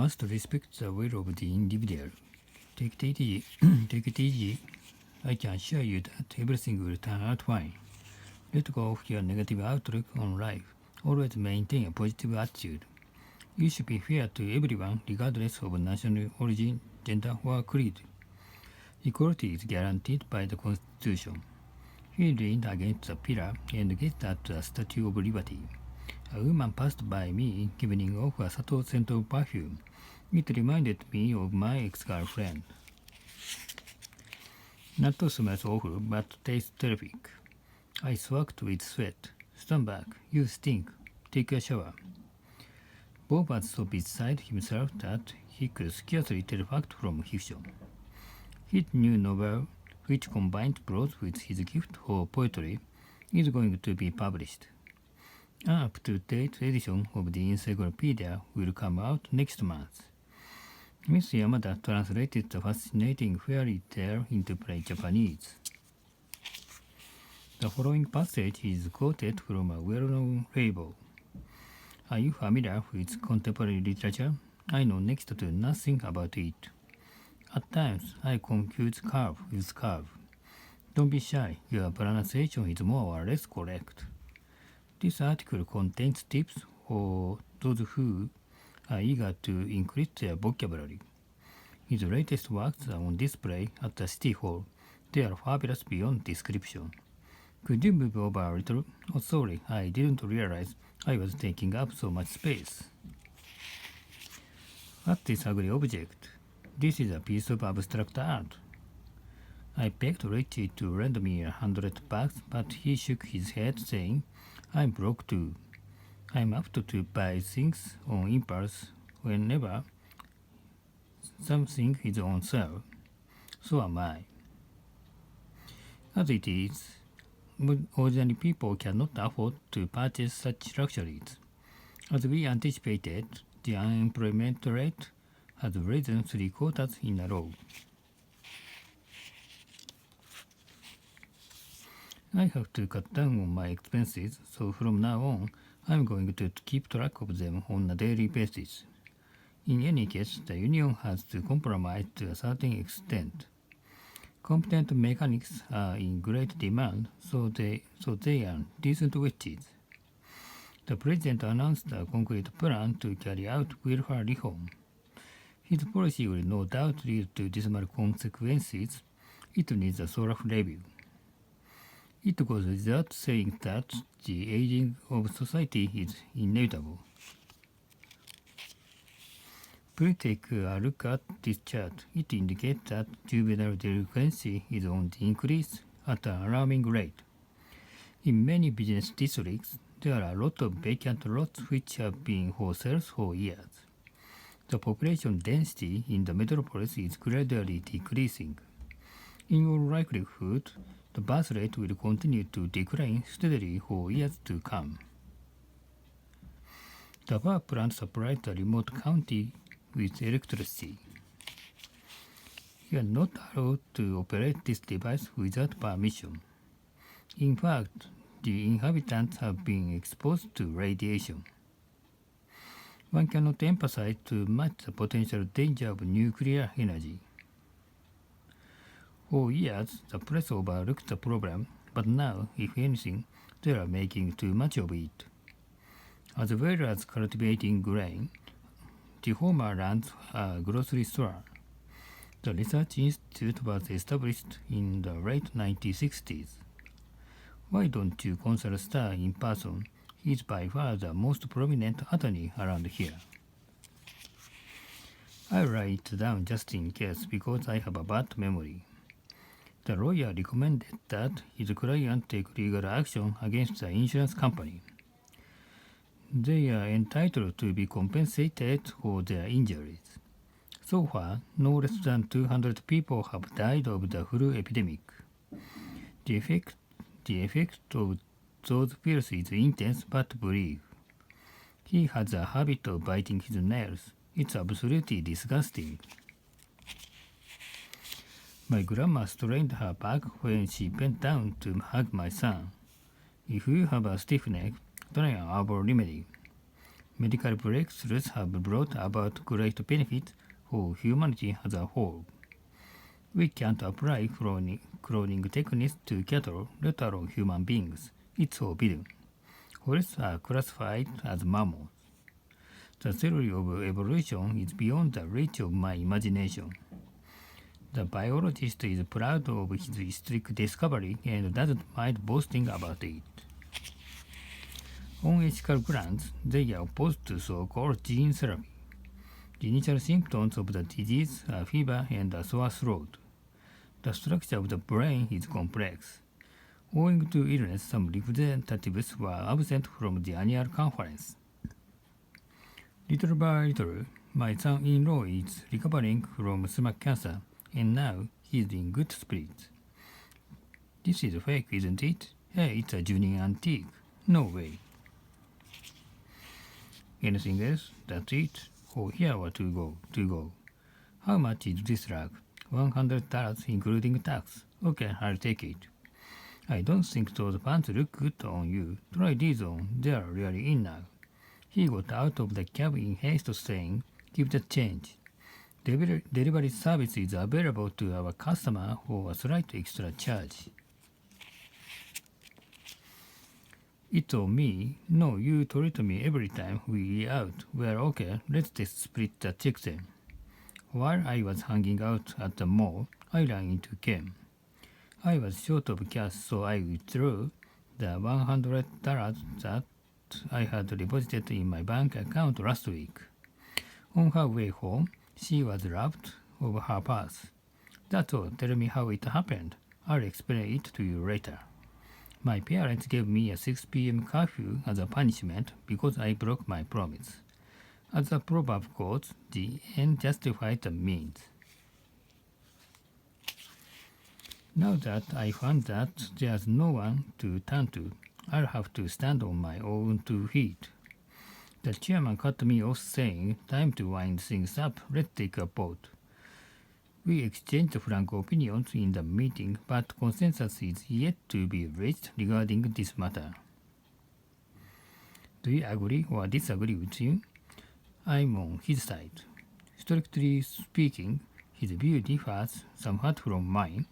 must respect the will of the individual. Take it easy. Take it easy. I can assure you that everything will turn out fine. Let go of your negative outlook on life. Always maintain a positive attitude. You should be fair to everyone regardless of national origin, gender, or creed. Equality is guaranteed by the Constitution. He leaned against the pillar and gazed at the Statue of Liberty. A woman passed by me, giving off a subtle scent of perfume. It reminded me of my ex-girlfriend. Not smells awful, but tastes terrific. I soaked with sweat. Stand back. You stink. Take a shower. Bob was so beside himself that he could scarcely tell fact from fiction. His new novel, which combined prose with his gift for poetry, is going to be published. An up-to-date edition of the encyclopedia will come out next month. Miss Yamada translated the fascinating fairy tale into plain Japanese. The following passage is quoted from a well-known fable. Are you familiar with contemporary literature? I know next to nothing about it. At times, I confuse curve with curve. Don't be shy, your pronunciation is more or less correct. This article contains tips for those who are eager to increase their vocabulary. His latest works are on display at the City Hall. They are fabulous beyond description. Could you move over a little? Oh, sorry, I didn't realize I was taking up so much space. What's this ugly object? This is a piece of abstract art. I begged Richie to lend me $100, but he shook his head, saying, I'm broke too. I'm apt to buy things on impulse whenever something is on sale. So am I. As it is, ordinary people cannot afford to purchase such luxuries. As we anticipated, the unemployment rate has risen 3 quarters in a row. I have to cut down on my expenses, so from now on, I'm going to keep track of them on a daily basis. In any case, the union has to compromise to a certain extent. Competent mechanics are in great demand, so they earn decent wages. The president announced a concrete plan to carry out welfare reform. His policy will no doubt lead to dismal consequences. It needs a thorough review. It goes without saying that the aging of society is inevitable. Please take a look at this chart. It indicates that juvenile delinquency is on the increase at an alarming rate. In many business districts, there are a lot of vacant lots which have been for sale for years. The population density in the metropolis is gradually decreasing. In all likelihood, the birth rate will continue to decline steadily for years to come. The power plant supplies the remote county with electricity. You are not allowed to operate this device without permission. In fact, the inhabitants have been exposed to radiation. One cannot emphasize too much the potential danger of nuclear energy. For years, the press overlooked the problem, but now, if anything, they are making too much of it. As well as cultivating grain, the farmer runs a grocery store. The research institute was established in the late 1960s. Why don't you consult Starr in person? He is by far the most prominent attorney around here. I write it down just in case because I have a bad memory. The lawyer recommended that his client take legal action against the insurance company. They are entitled to be compensated for their injuries. So far, no less than 200 people have died of the flu epidemic. The effect of those pills is intense but brief. He has a habit of biting his nails. It's absolutely disgusting. My grandma strained her back when she bent down to hug my son. If you have a stiff neck, try an herbal remedy. Medical breakthroughs have brought about great benefits for humanity as a whole. We can't apply cloning techniques to cattle, let alone human beings. It's forbidden. Forests are classified as mammals. The theory of evolution is beyond the reach of my imagination. The biologist is proud of his historic discovery and doesn't mind boasting about it. On ethical grounds, they are opposed to so-called gene therapy. The initial symptoms of the disease are fever and a sore throat. The structure of the brain is complex. Owing to illness, some representatives were absent from the annual conference. Little by little, my son-in-law is recovering from stomach cancer, and now he is in good spirits. This is fake, isn't it? Hey, it's a genuine antique. No way. Anything else? That's it? Oh, here were to go. How much is this rug? $100 including tax. Okay, I'll take it. I don't think those pants look good on you. Try these on. They're really in now. He got out of the cab in haste saying, give the change. Delivery service is available to our customer for a slight extra charge. It's on me. No, you treat me every time we eat out. Well, okay, let's just split the check then. While I was hanging out at the mall, I ran into Ken. I was short of cash, so I withdrew the $100 that I had deposited in my bank account last week. On her way home, she was robbed of her purse. That's all. Tell me how it happened. I'll explain it to you later. My parents gave me a 6 p.m. curfew as a punishment because I broke my promise. As the proverb goes, the end justifies the means. Now that I found that there's no one to turn to, I'll have to stand on my own 2 feet. The chairman cut me off saying, time to wind things up, let's take a vote. We exchanged frank opinions in the meeting, but consensus is yet to be reached regarding this matter. Do you agree or disagree with him? I'm on his side. Strictly speaking, his view differs somewhat from mine.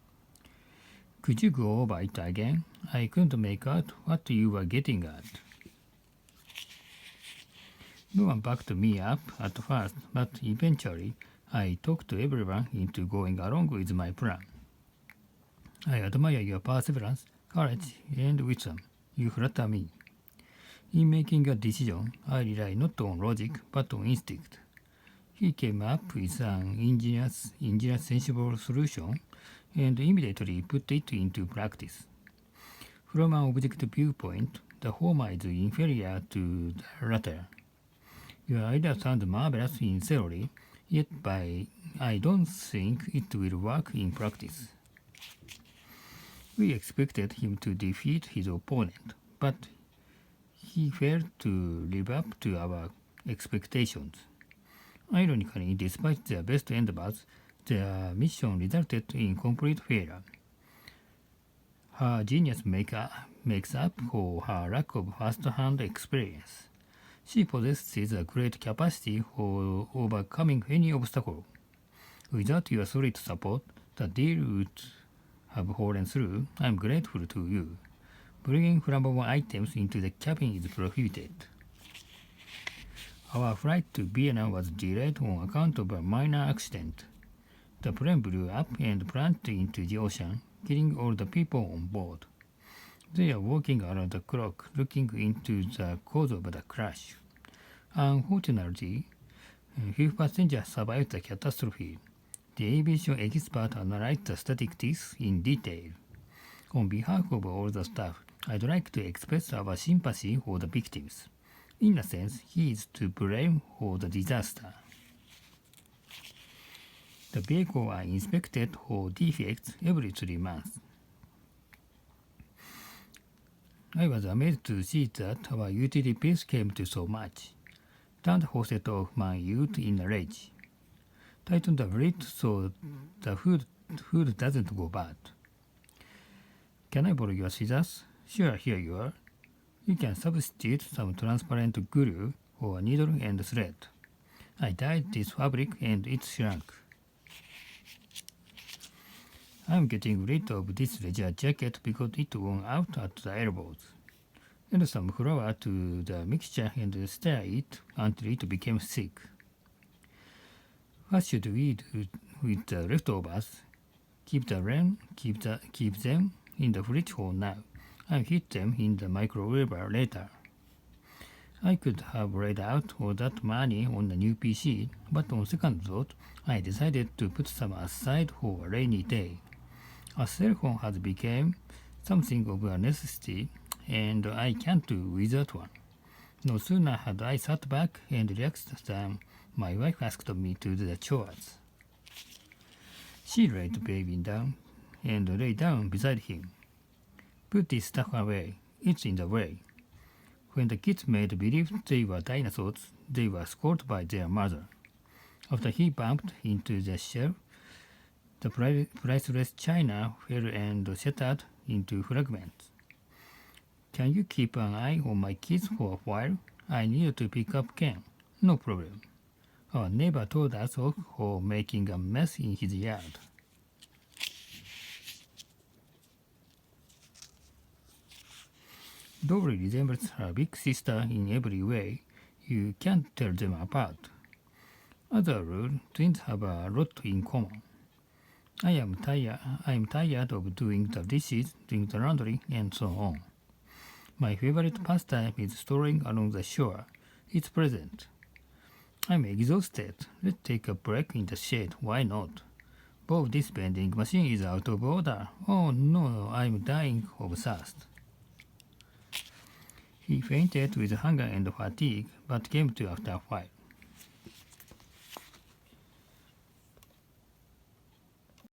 Could you go over it again? I couldn't make out what you were getting at. No one backed me up at first, but eventually I talked everyone into going along with my plan. I admire your perseverance, courage, and wisdom. You flatter me. In making a decision, I rely not on logic, but on instinct. He came up with an ingenious sensible solution and immediately put it into practice. From an objective viewpoint, the former is inferior to the latter. Your idea sounds marvelous in theory, yet I don't think it will work in practice. We expected him to defeat his opponent, but he failed to live up to our expectations. Ironically, despite their best endeavors, their mission resulted in complete failure. Her genius makes up for her lack of first-hand experience. She possesses a great capacity for overcoming any obstacle. Without your solid support, the deal would have fallen through. I'm grateful to you. Bringing flammable items into the cabin is prohibited. Our flight to Vienna was delayed on account of a minor accident. The plane blew up and plunged into the ocean, killing all the people on board. They are working around the clock looking into the cause of the crash. Unfortunately, few passengers survived the catastrophe. The aviation expert analyzed the statistics in detail. On behalf of all the staff, I'd like to express our sympathy for the victims. In a sense, he is to blame for the disaster. The vehicles are inspected for defects every 3 months. I was amazed to see that our utility bills came to so much. Turned faucet off my youth in a rage. Tighten the lid so the food doesn't go bad. Can I borrow your scissors? Sure, here you are. You can substitute some transparent glue for a needle and thread. I dyed this fabric and it shrunk. I'm getting rid of this leather jacket because it worn out at the elbows. Add some flour to the mixture and stir it until it became thick. What should we do with the leftovers? Keep them in the fridge for now. I'll heat them in the microwave later. I could have laid out all that money on a new PC, but on second thought, I decided to put some aside for a rainy day. A cell phone has become something of a necessity, and I can't do without one. No sooner had I sat back and relaxed than my wife asked me to do the chores. She laid the baby down and lay down beside him. Put this stuff away. It's in the way. When the kids made believe they were dinosaurs, they were scolded by their mother. After he bumped into the shelf, the priceless china fell and shattered into fragments. Can you keep an eye on my kids for a while? I need to pick up Ken. No problem. Our neighbor told us off for making a mess in his yard. Dory resembles her big sister in every way. You can't tell them apart. As a rule, twins have a lot in common. I am tired of doing the dishes, doing the laundry, and so on. My favorite pastime is strolling along the shore. It's pleasant. I'm exhausted. Let's take a break in the shade. Why not? Bob, this vending machine is out of order. Oh no, I'm dying of thirst. He fainted with hunger and fatigue, but came to after a while.